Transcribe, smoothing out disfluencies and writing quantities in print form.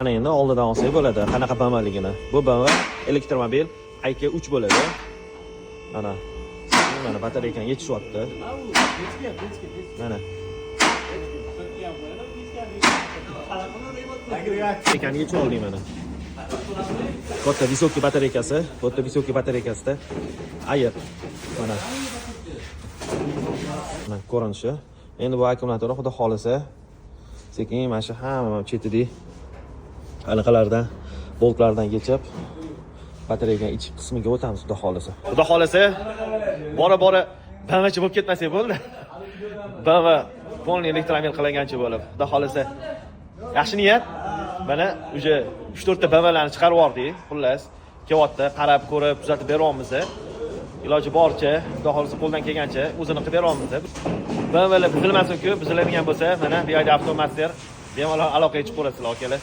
Mana endi oldidan olsak bo'ladi. Qanaqa BMW-ligini. Bu BMW elektromobil IK3 bo'ladi. Mana batareykani yechishyapti. Mana. Ekani yechib oldik mana. Katta visokiy batareykasi, katta visokiy batareykasida ayir. Mana ko'rinishi. Endi bu akkumulyator xudo xolisa sekin mana shu hamma chetidagi anaqalardan, boltlardan yechib batareykaning ichki qismiga o'tamiz xudo xolisa. Xudo xolisa bora BMWchi bo'lib ketmasak bo'ldi. BMW polni elektromobil qilingancha bo'lib. Xudo xolisa yaxshi niyat. Mana uje 3-4 ta BMWlarni chiqarib yubordik. Xullas, kelyapti, qarab ko'rib, tuzatib beryapmiz. Iloji boricha, xudo xolisa qo'ldan kelgancha o'zini qilib beryapmiz. BMWlar bilmasin-ku, bizlarga bo'lsa, mana bu yerda avtomaster bemalol aloqaga chiqib qo'yasizlar, akalar.